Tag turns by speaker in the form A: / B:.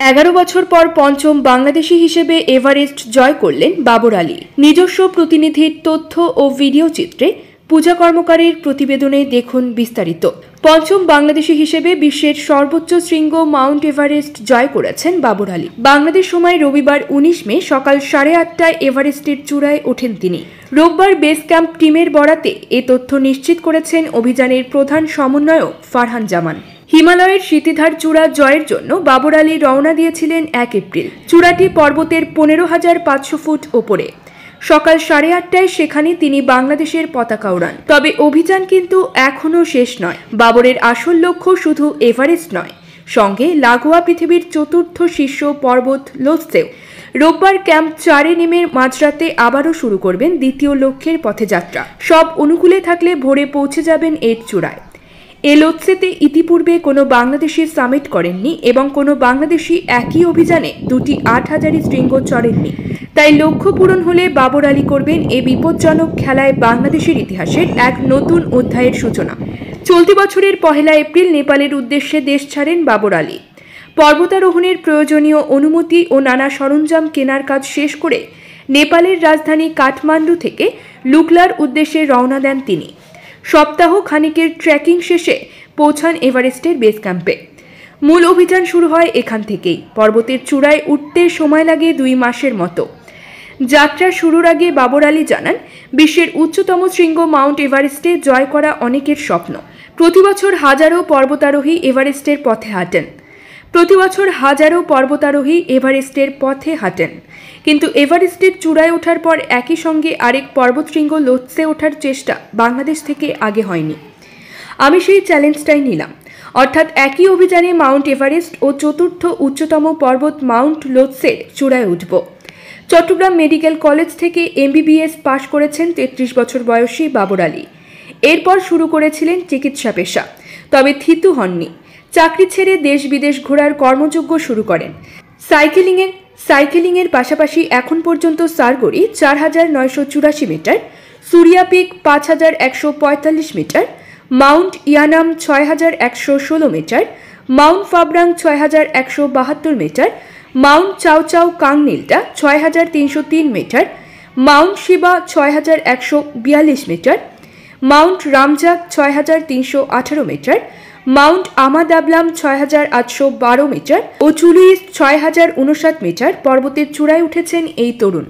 A: 11 বছর পর পঞ্চম বাংলাদেশি হিসেবে এভারেস্ট জয় করলেন বাবর আলী। নিজস্ব প্রতিনিধির তথ্য ও ভিডিও চিত্রে পূজা কর্মকারের প্রতিবেদনে দেখুন বিস্তারিত। পঞ্চম বাংলাদেশি হিসেবে বিশ্বের সর্বোচ্চ শৃঙ্গ মাউন্ট এভারেস্ট জয় করেছেন বাবর আলী। বাংলাদেশ সময় রবিবার 19 মে সকাল 8:30টায় এভারেস্টের চূড়ায় ওঠেন তিনি। রোববার বেস ক্যাম্প টিমের বরাতে এ তথ্য নিশ্চিত করেছেন অভিযানের প্রধান সমন্বয়ক ফারহান জামান। হিমালয়ের স্মৃতিধার চূড়া জয়ের জন্য বাবর আলী রওনা দিয়েছিলেন 1 এপ্রিল। চূড়াটি পর্বতের 15,500 ফুট ওপরে। সকাল 8:30টায় সেখানে তিনি বাংলাদেশের পতাকা ওড়ান। তবে অভিযান কিন্তু এখনও শেষ নয়। বাবরের আসল লক্ষ্য শুধু এভারেস্ট নয়, সঙ্গে লাগোয়া পৃথিবীর চতুর্থ শীর্ষ পর্বত লোৎসেও। রোববার ক্যাম্প 4-এ নেমে মাঝরাতে আবারও শুরু করবেন দ্বিতীয় লক্ষ্যের পথে যাত্রা। সব অনুকূলে থাকলে ভোরে পৌঁছে যাবেন এর চূড়ায়। এ লোৎসেতে ইতিপূর্বে কোনো বাংলাদেশি সামিট করেননি এবং কোনো বাংলাদেশি একই অভিযানে দুটি 8,000 শৃঙ্গ চড়েননি। তাই লক্ষ্য পূরণ হলে বাবর আলী করবেন এ বিপজ্জনক খেলায় বাংলাদেশের ইতিহাসের এক নতুন অধ্যায়ের সূচনা। চলতি বছরের 1 এপ্রিল নেপালের উদ্দেশ্যে দেশ ছাড়েন বাবর আলী। পর্বতারোহণের প্রয়োজনীয় অনুমতি ও নানা সরঞ্জাম কেনার কাজ শেষ করে নেপালের রাজধানী কাঠমান্ডু থেকে লুকলার উদ্দেশ্যে রওনা দেন তিনি। সপ্তাহ খানিকের ট্রেকিং শেষে পৌঁছান এভারেস্টের বেস ক্যাম্পে। মূল অভিযান শুরু হয় এখান থেকেই। পর্বতের চূড়ায় উঠতে সময় লাগে 2 মাসের মতো। যাত্রা শুরুর আগে বাবর আলী জানান, বিশ্বের উচ্চতম শৃঙ্গ মাউন্ট এভারেস্টে জয় করা অনেকের স্বপ্ন। প্রতি বছর হাজারো পর্বতারোহী এভারেস্টের পথে হাঁটেন। কিন্তু এভারেস্টের চূড়ায় ওঠার পর একই সঙ্গে আরেক পর্বতশৃঙ্গ লোৎসে ওঠার চেষ্টা বাংলাদেশ থেকে আগে হয়নি। আমি সেই চ্যালেঞ্জটাই নিলাম, অর্থাৎ একই অভিযানে মাউন্ট এভারেস্ট ও চতুর্থ উচ্চতম পর্বত মাউন্ট লোৎসের চূড়ায় উঠব। চট্টগ্রাম মেডিকেল কলেজ থেকে MBBS পাশ করেছেন 33 বছর বয়সী বাবর আলী। এরপর শুরু করেছিলেন চিকিৎসা পেশা, তবে থিতু হননি। চাকরি ছেড়ে দেশ বিদেশ ঘোরার কর্মযজ্ঞ শুরু করেন। সাইকেলিংয়ের পাশাপাশি এখন পর্যন্ত Saragarhi 4,984 metre, Surya peak 5,145 metre, mount Yunam 6,116 metre, mount Phabrang 6,172 metre, mount Chauchau Kangnilda 6,303 metre, mount Shiva 6,142 metre, mount Ramjak 6,318 metre, mount Ama Dablam 6,812 metre ও চুলুইস 6,059 মিটার পর্বতের চূড়ায় উঠেছেন এই তরুণ।